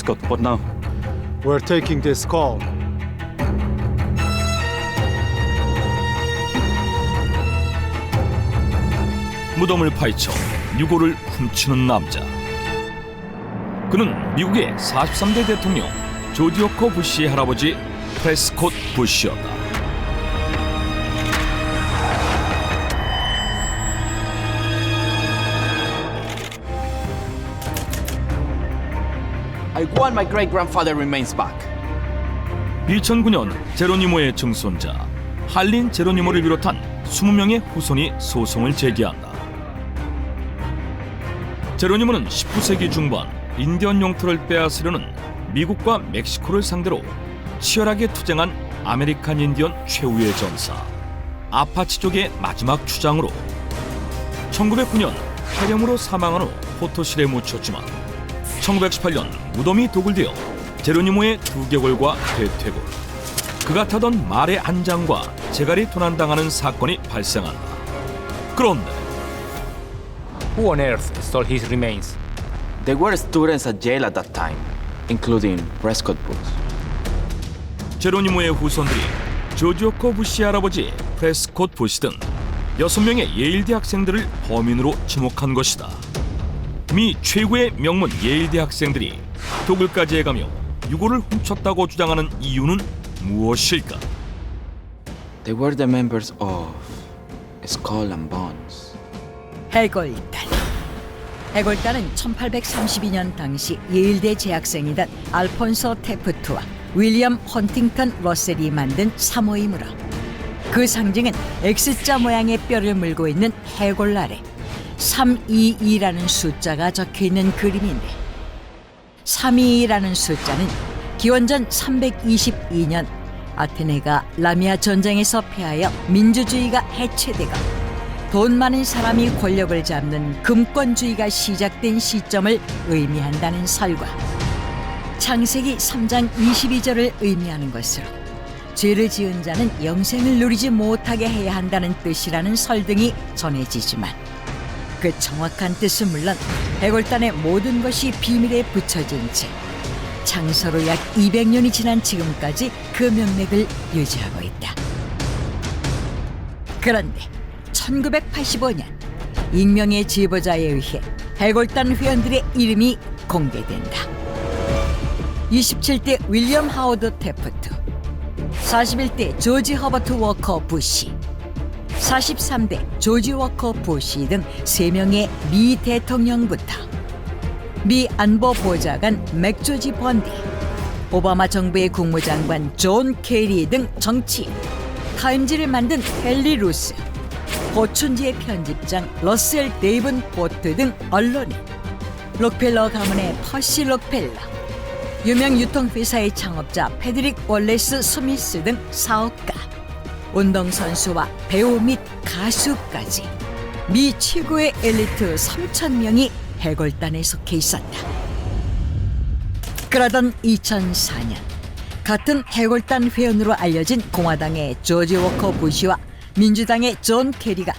Prescott, what now? We're taking this call. 무덤을 파헤쳐 유골을 훔치는 남자. 그는 미국의 43대 대통령 조지 워커 부시의 할아버지 프레스콧 부시였다. I want my great-grandfather remains back. 2009년 제로니모의 증손자 할린 제로니모를 비롯한 20명의 후손이 소송을 제기한다. 제로니모는 19세기 중반 인디언 영토를 빼앗으려는 미국과 멕시코를 상대로 치열하게 투쟁한 아메리칸 인디언 최후의 전사 아파치족의 마지막 추장으로 1909년 폐렴으로 사망한 후 포토실에 묻혔지만 1918년 무덤이 도굴되어 제로니모의 두개골과 대퇴골, 그가 타던 말의 안장과 제갈이 도난당하는 사건이 발생한다. 그런데 Who on earth stole his remains? There were students at jail at that time, including Prescott Bush. 제로니모의 후손들이 조지 워커 부시 할아버지 프레스콧 부시 등 6명의 예일대 학생들을 범인으로 지목한 것이다. 미 최고의 명문 예일대 학생들이 도굴까지 해가며 유골을 훔쳤다고 주장하는 이유는 무엇일까? They were the members of Skull and Bones. 해골단. 해골단은 1832년 당시 예일대 재학생이던 알폰소 테프트와 윌리엄 헌팅턴 러셀이 만든 사모이므로 그 상징은 X자 모양의 뼈를 물고 있는 해골 아래 322라는 숫자가 적혀있는 그림인데 322라는 숫자는 기원전 322년 아테네가 라미아 전쟁에서 패하여 민주주의가 해체되고 돈 많은 사람이 권력을 잡는 금권주의가 시작된 시점을 의미한다는 설과 창세기 3장 22절을 의미하는 것으로 죄를 지은 자는 영생을 누리지 못하게 해야 한다는 뜻이라는 설 등이 전해지지만 그 정확한 뜻은 물론 해골단의 모든 것이 비밀에 붙여진 채 창서로 약 200년이 지난 지금까지 그 명맥을 유지하고 있다. 그런데 1985년 익명의 제보자에 의해 해골단 회원들의 이름이 공개된다. 27대 윌리엄 하워드 테프트, 41대 조지 허버트 워커 부시, 43대 조지 워커 부시 등 3명의 미 대통령부터 미 안보보좌관 맥조지 번디, 오바마 정부의 국무장관 존 케리 등 정치인, 타임지를 만든 헨리 루스, 보춘지의 편집장 러셀 데이븐 포트 등 언론인, 록펠러 가문의 퍼시 록펠러, 유명 유통회사의 창업자 패드릭 월레스 스미스 등 사업가, 운동선수와 배우 및 가수까지 미 최고의 엘리트 3,000명이 해골단에 속해 있었다. 그러던 2004년 같은 해골단 회원으로 알려진 공화당의 조지 워커 부시와 민주당의 존 케리가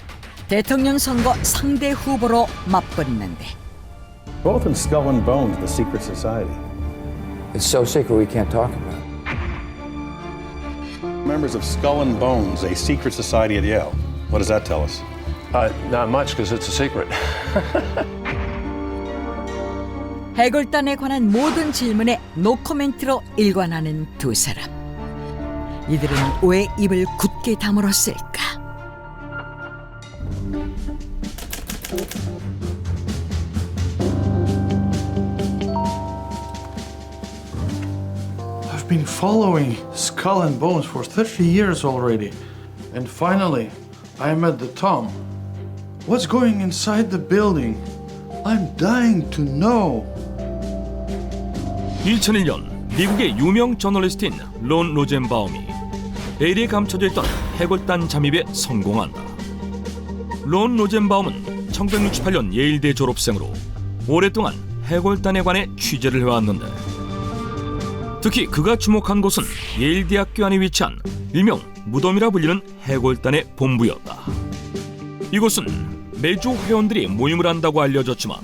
대통령 선거 상대 후보로 맞붙는데 Both in Skull and Bones, the secret society. It's so secret we can't talk about it. Members of Skull and Bones, a secret society at Yale. What does that tell us? Not much, because it's a secret. 해골단에 관한 모든 질문에 노코멘트로 일관하는 두 사람. 이들은 왜 입을 굳게 다물었을까? I've been following Skull and Bones for 30 years already. And finally, I'm at the tomb. What's going inside the building? I'm dying to know. 2001년 미국의 유명 저널리스트인 론 로젠바움이 베일에 감춰져 있던 해골단 잠입에 성공한다. 론 로젠바움은 1968년 예일대 졸업생으로 오랫동안 해골단에 관해 취재를 해왔는데 특히 그가 주목한 곳은 예일대학교 안에 위치한 일명 무덤이라 불리는 해골단의 본부였다. 이곳은 매주 회원들이 모임을 한다고 알려졌지만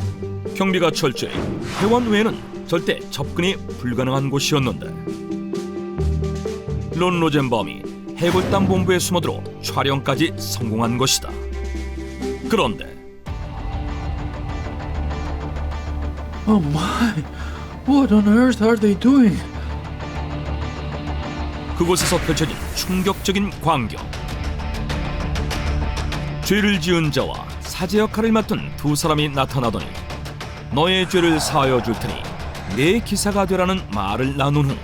경비가 철저해 회원 외에는 절대 접근이 불가능한 곳이었는데 론 로젠바움이 해골단 본부에 숨어들어 촬영까지 성공한 것이다. 그런데 Oh my! What on earth are they doing? 그곳에서 펼쳐진 충격적인 광경. 죄를 지은 자와 사제 역할을 맡은 두 사람이 나타나더니 너의 죄를 사하여 줄 테니 내 기사가 되라는 말을 나눈 후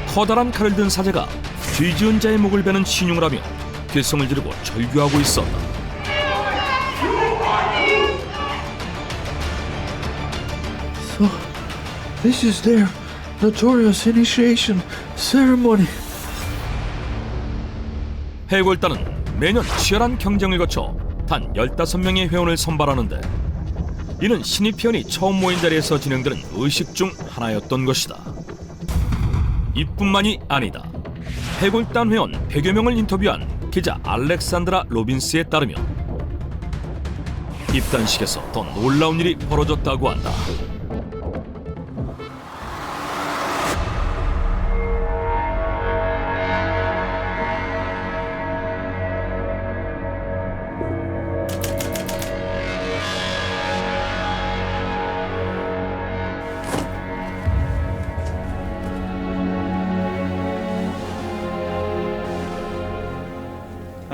커다란 칼을 든 사제가 죄 지은 자의 목을 베는 신용을 하며 괴성을 지르고 절규하고 있었다. So, this is their notorious initiation ceremony. 해골단은 매년 치열한 경쟁을 거쳐 단 15명의 회원을 선발하는데 이는 신입 회원이 처음 모인 자리에서 진행되는 의식 중 하나였던 것이다. 이뿐만이 아니다. 해골단 회원 100여 명을 인터뷰한 기자 알렉산드라 로빈스에 따르면 입단식에서 더 놀라운 일이 벌어졌다고 한다.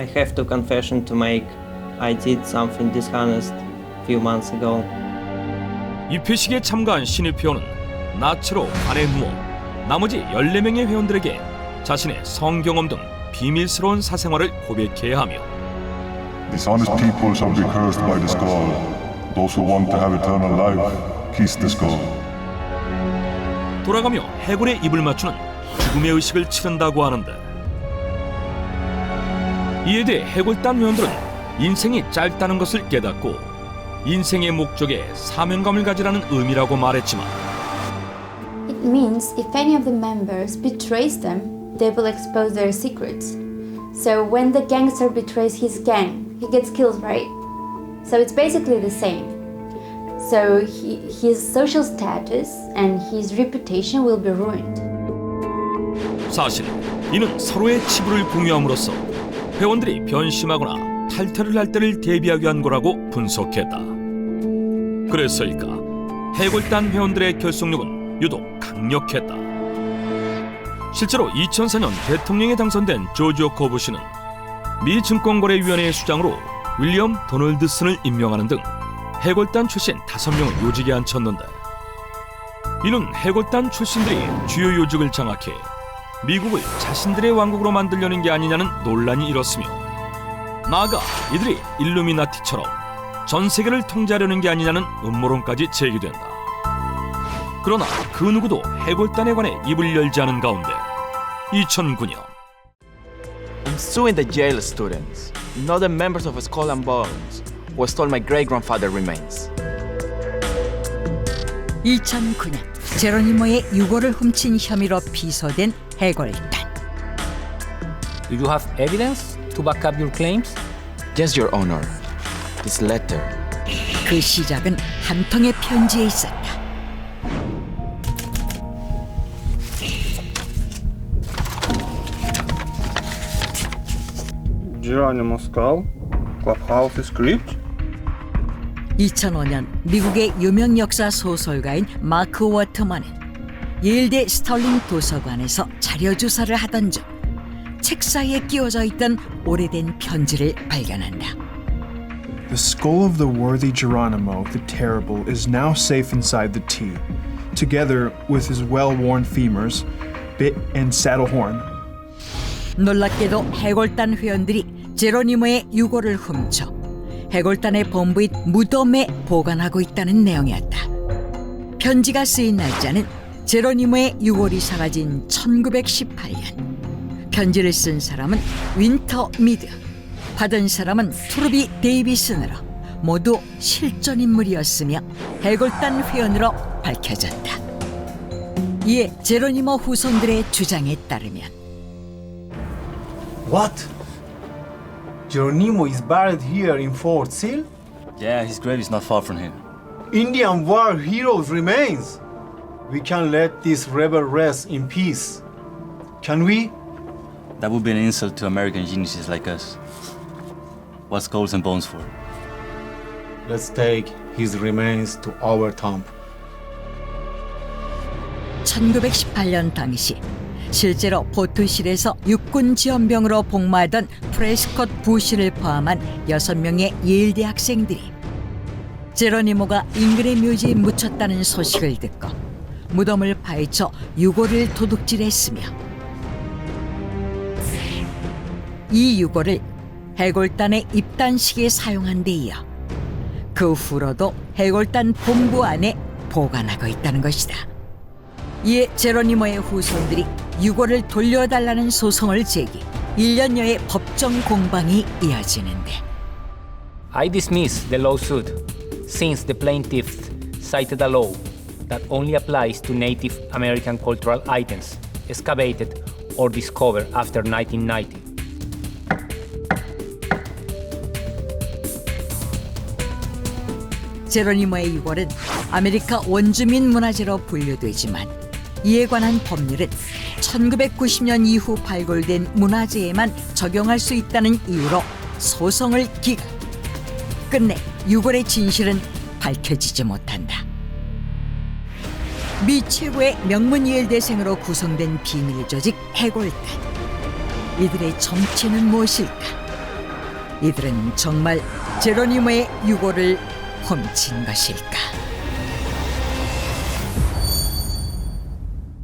I have a confession to make. I did something dishonest a few months ago. 입회식에 참가한 신입 회원은 나체로 반에 누워 나머지 14명의 회원들에게 자신의 성경험 등 비밀스러운 사생활을 고백해야 하며 Dishonest people shall be cursed by the skull. Those who want to have eternal life, kiss the skull. 돌아가며 해골의 입을 맞추는 죽음의 의식을 치른다고 하는데 이에 대해 해골단 회원들은 인생이 짧다는 것을 깨닫고 인생의 목적에 사명감을 가지라는 의미라고 말했지만 It means if any of the members betrays them, they will expose their secrets. So when the gangster betrays his gang, he gets killed, right? So it's basically the same. So his social status and his reputation will be ruined. 사실 이는 서로의 치부를 공유함으로써 회원들이 변심하거나 탈퇴를 할 때를 대비하기 위한 거라고 분석했다. 그래서일까 해골단 회원들의 결속력은 유독 강력했다. 실제로 2004년 대통령에 당선된 조지 워커 부시는 미 증권거래위원회의 수장으로 윌리엄 도널드슨을 임명하는 등 해골단 출신 5명을 요직에 앉혔는데 이는 해골단 출신들이 주요 요직을 장악해 미국을 자신들의 왕국으로 만들려는 게 아니냐는 논란이 일었으며 나아가 이들이 일루미나티처럼 전 세계를 통제하려는 게 아니냐는 음모론까지 제기된다. 그러나 그 누구도 해골단에 관해 입을 열지 않은 가운데 2009년 I'm suing the jail students, not the members of Skull and Bones, who stole my great-grandfather remains. 2009년 제로니모의 유골을 훔친 혐의로 비소된 해골단. Do you have evidence to back up your claims? Yes, Your Honor. This letter. 그 시작은 한 통의 편지에 있었다. Geronimo Skull, Clubhouse Script. 2005년 미국의 유명 역사 소설가인 마크 워트만은 예일대 스털링 도서관에서 자료 조사를 하던 중 책사이에 끼워져 있던 오래된 편지를 발견한다. The skull of the worthy Geronimo the Terrible is now safe inside the tea, together with his well-worn femurs, bit and saddle horn. 놀랍게도 해골단 회원들이 제로니모의 유골을 훔쳐 해골단의 본부인 무덤에 보관하고 있다는 내용이었다. 편지가 쓰인 날짜는 제로니모의 유골이 사라진 1918년. 편지를 쓴 사람은 윈터 미드, 받은 사람은 투르비 데이비슨으로 모두 실존 인물이었으며 해골단 회원으로 밝혀졌다. 이에 제로니모 후손들의 주장에 따르면 What? Geronimo is buried here in Fort Sill? Yeah, his grave is not far from here. Indian war heroes' remains. We can't let this rebel rest in peace. Can we? That would be an insult to American geniuses like us. What's Skulls and Bones for? Let's take his remains to our tomb. 1918년 당시 실제로 포트실에서 육군 지원병으로 복무하던 프레스콧 부시를 포함한 6명의 예일 대학생들이 제로니모가 잉그레 묘지에 묻혔다는 소식을 듣고 무덤을 파헤쳐 유골을 도둑질했으며 이 유골을 해골단의 입단식에 사용한 데 이어 그 후로도 해골단 본부 안에 보관하고 있다는 것이다. 이에 제로니모의 후손들이 유골을 돌려달라는 소송을 제기 1년여의 법정 공방이 이어지는데 I dismiss the lawsuit since the plaintiffs cited a law that only applies to Native American cultural items excavated or discovered after 1990. 제로니모의 유골은 아메리카 원주민 문화재로 분류되지만 이에 관한 법률은 1990년 이후 발굴된 문화재에만 적용할 수 있다는 이유로 소송을 기각. 끝내 유골의 진실은 밝혀지지 못한다. 미 최고의 명문 예일대생으로 구성된 비밀 조직 해골단. 이들의 정체는 무엇일까? 이들은 정말 제로니모의 유골을 훔친 것일까?